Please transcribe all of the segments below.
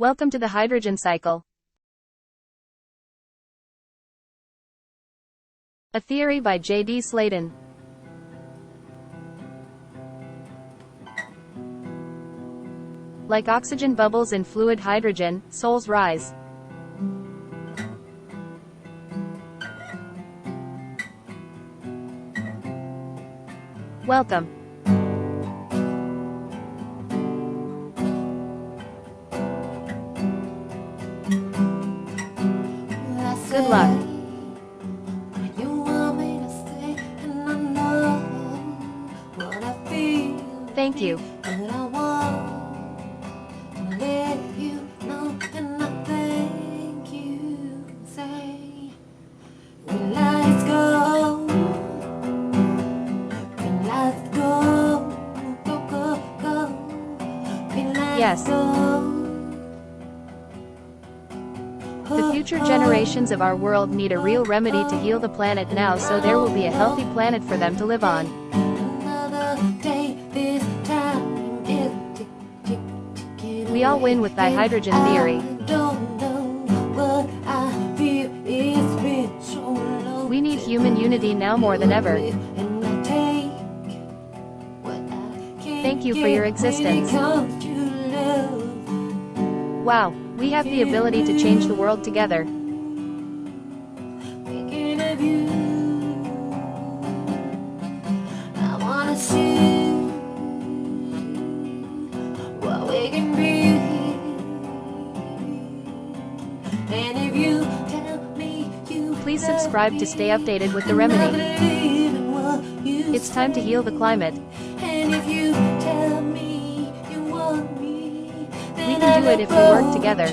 Welcome to the hydrogen cycle. A theory by J.D. Slayton. Like oxygen bubbles in fluid hydrogen, souls rise. Welcome. Good luck. Thank you. Yes. The future generations of our world need a real remedy to heal the planet now, so there will be a healthy planet for them to live on. We all win with thy hydrogen theory. We need human unity now more than ever. Thank you for your existence. Wow, we have the ability to change the world together. I wanna see what we can be. And if you tell me you please subscribe to stay updated with the remedy. It's time to heal the climate. And if you tell me you want me, we can do it if we work together.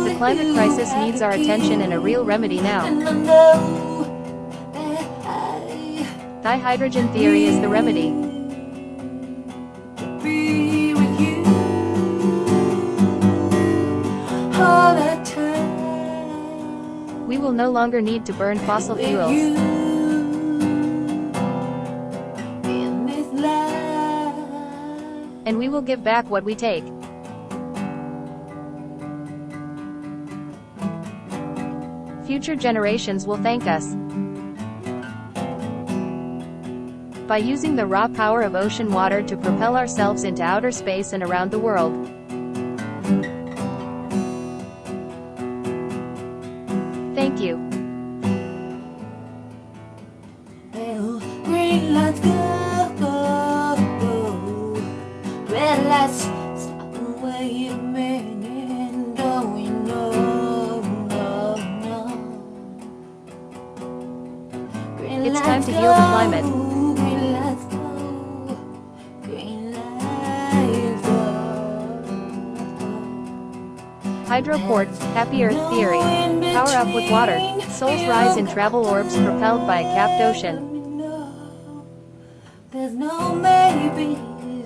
The climate crisis needs our attention and a real remedy now. Thy hydrogen theory is the remedy. We will no longer need to burn fossil fuels. And we will give back what we take. Future generations will thank us. By using the raw power of ocean water to propel ourselves into outer space and around the world. Thank you. Green lights go, go, go. Red lights stop and wait a minute. Don't we know, no, no. It's time to heal the climate. Green lights go, green lights go. Hydroport, Happy Earth Theory. Power up with water. Souls rise in travel orbs propelled by a capped ocean. There's no maybes in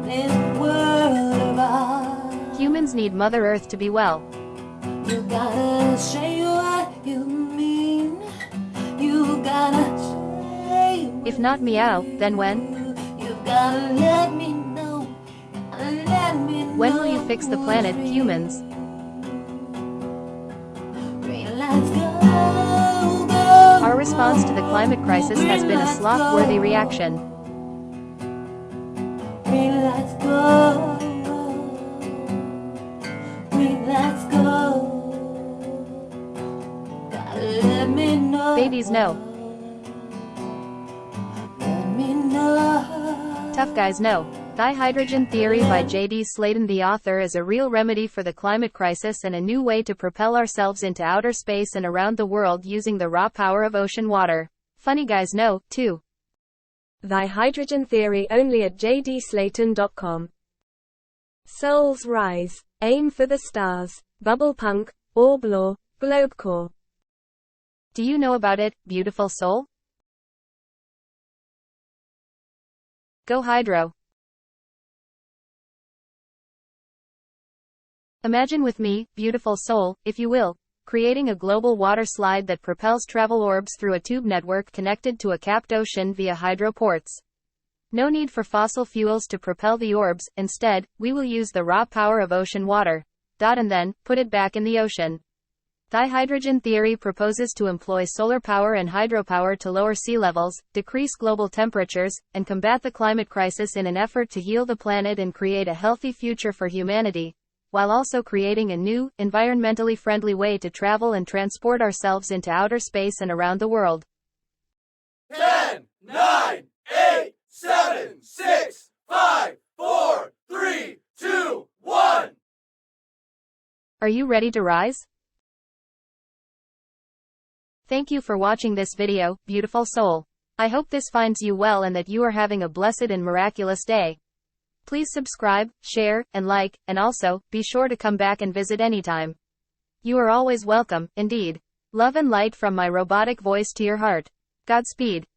this world of ours. Humans need Mother Earth to be well. You gotta say what you mean. You gotta say. If not meow, then when? You gotta let me know. Let me know. When will you fix the planet, humans? Our response to the climate crisis has been a sloth-worthy reaction. Let's go. Let's go. Let me know. Babies know. Let me know. Tough guys know. Thy Hydrogen Theory by J.D. Slayton. The author is a real remedy for the climate crisis and a new way to propel ourselves into outer space and around the world using the raw power of ocean water. Funny guys know, too. Thy Hydrogen Theory only at jdslayton.com. Souls rise. Aim for the stars. Bubble punk, orb law, globecore. Do you know about it, beautiful soul? Go Hydro. Imagine with me, beautiful soul, if you will, creating a global water slide that propels travel orbs through a tube network connected to a capped ocean via hydroports. No need for fossil fuels to propel the orbs, instead, we will use the raw power of ocean water. And then, put it back in the ocean. The hydrogen theory proposes to employ solar power and hydropower to lower sea levels, decrease global temperatures, and combat the climate crisis in an effort to heal the planet and create a healthy future for humanity, while also creating a new, environmentally friendly way to travel and transport ourselves into outer space and around the world. 10, 9, 8, 7, 6, 5, 4, 3, 2, 1. Are you ready to rise? Thank you for watching this video, beautiful soul. I hope this finds you well and that you are having a blessed and miraculous day. Please subscribe, share, and like, and also, be sure to come back and visit anytime. You are always welcome, indeed. Love and light from my robotic voice to your heart. Godspeed.